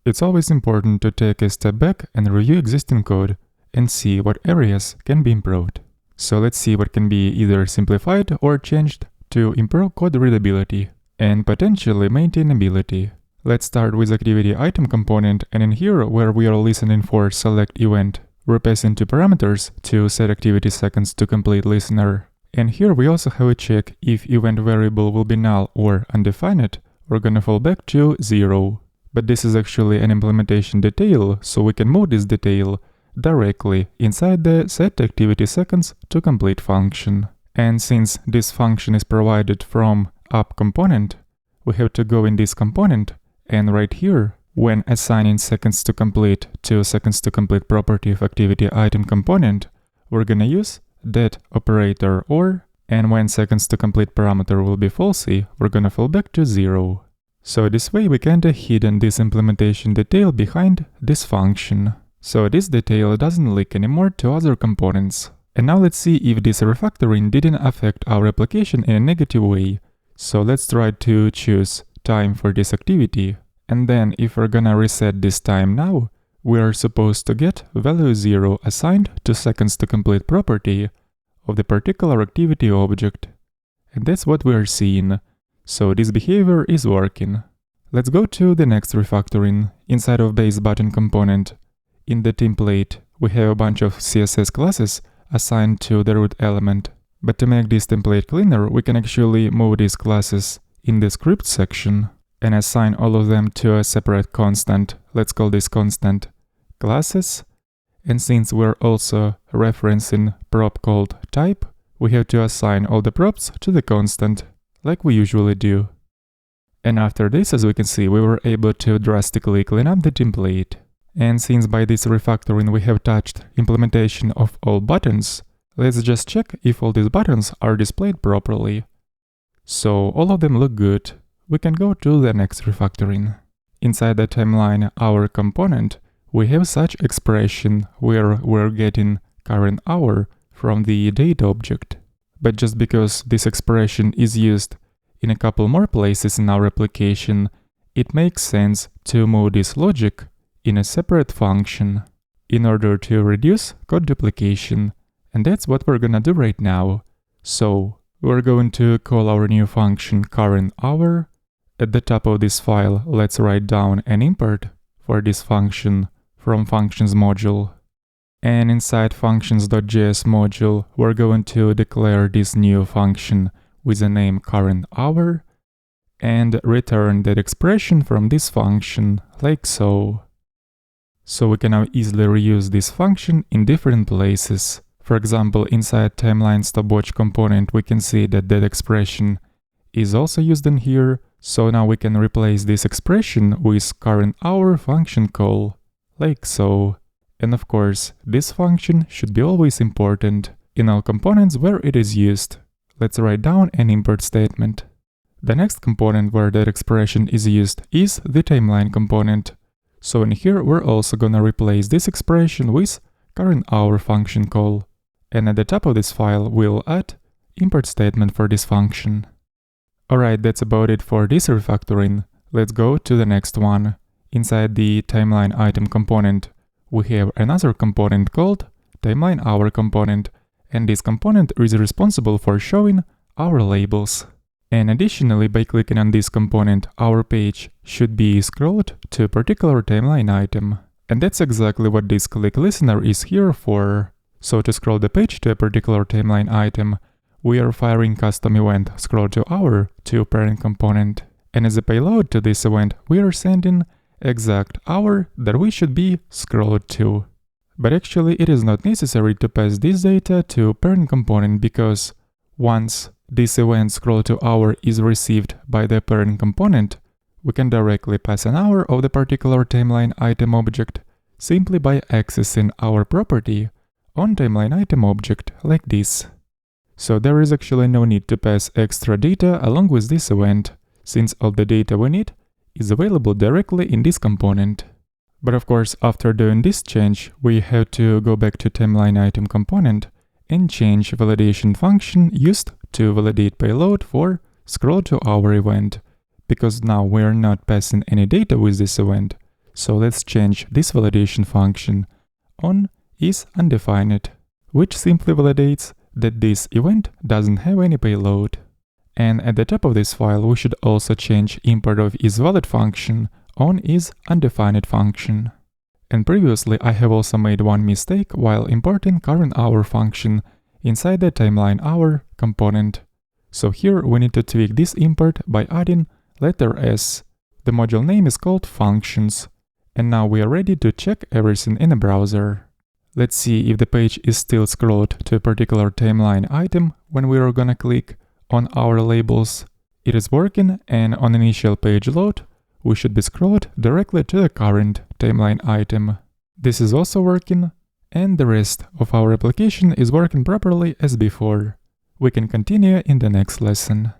It's always important to take a step back and review existing code and see what areas can be improved. So let's see what can be either simplified or changed to improve code readability and potentially maintainability. Let's start with activity item component, and in here where we are listening for select event, we're passing two parameters to set activity seconds to complete listener. And here we also have a check if event variable will be null or undefined, we're gonna fall back to 0. But this is actually an implementation detail, so we can move this detail directly inside the set activity seconds to complete function. And since this function is provided from app component, we have to go in this component, and right here, when assigning seconds to complete to seconds to complete property of activity item component, we're gonna use that operator or, and when seconds to complete parameter will be falsy, we're gonna fall back to 0. So this way we kinda hidden this implementation detail behind this function. So this detail doesn't leak anymore to other components. And now let's see if this refactoring didn't affect our application in a negative way. So let's try to choose time for this activity. And then if we're gonna reset this time now, we are supposed to get value 0 assigned to seconds to complete property of the particular activity object. And that's what we are seeing. So this behavior is working. Let's go to the next refactoring. Inside of base button component, in the template, we have a bunch of CSS classes assigned to the root element. But to make this template cleaner, we can actually move these classes in the script section and assign all of them to a separate constant. Let's call this constant classes. And since we're also referencing prop called type, we have to assign all the props to the constant, like we usually do. And after this, as we can see, we were able to drastically clean up the template. And since by this refactoring we have touched implementation of all buttons, let's just check if all these buttons are displayed properly. So all of them look good. We can go to the next refactoring. Inside the timeline hour component, we have such expression where we're getting current hour from the date object. But just because this expression is used in a couple more places in our application, it makes sense to move this logic in a separate function in order to reduce code duplication. And that's what we're gonna do right now. So we're going to call our new function current hour. At the top of this file, let's write down an import for this function from functions module. And inside functions.js module, we're going to declare this new function with the name current hour and return that expression from this function, like so. So we can now easily reuse this function in different places. For example, inside timeline stopwatch component, we can see that that expression is also used in here. So now we can replace this expression with current hour function call, like so. And of course, this function should be always important in all components where it is used. Let's write down an import statement. The next component where that expression is used is the timeline component. So in here we're also gonna replace this expression with current hour function call. And at the top of this file we'll add import statement for this function. Alright, that's about it for this refactoring. Let's go to the next one. Inside the timeline item component, we have another component called timeline hour component, and this component is responsible for showing our labels. And additionally, by clicking on this component, our page should be scrolled to a particular timeline item. And that's exactly what this click listener is here for. So to scroll the page to a particular timeline item, we are firing custom event scroll to hour to parent component. And as a payload to this event, we are sending exact hour that we should be scrolled to. But actually it is not necessary to pass this data to parent component, because once this event scroll to hour is received by the parent component, we can directly pass an hour of the particular timeline item object simply by accessing our property on timeline item object like this. So there is actually no need to pass extra data along with this event, since all the data we need is available directly in this component. But of course, after doing this change, we have to go back to timeline item component and change validation function used to validate payload for scroll to hour event, because now we are not passing any data with this event. So let's change this validation function on is undefined, which simply validates that this event doesn't have any payload. And at the top of this file, we should also change import of isValid function on is undefined function. And previously, I have also made one mistake while importing current hour function inside the timeline hour component. So here we need to tweak this import by adding letter S. The module name is called functions. And now we are ready to check everything in the browser. Let's see if the page is still scrolled to a particular timeline item when we are gonna click on our labels. It is working, and on initial page load, we should be scrolled directly to the current timeline item. This is also working, and the rest of our application is working properly as before. We can continue in the next lesson.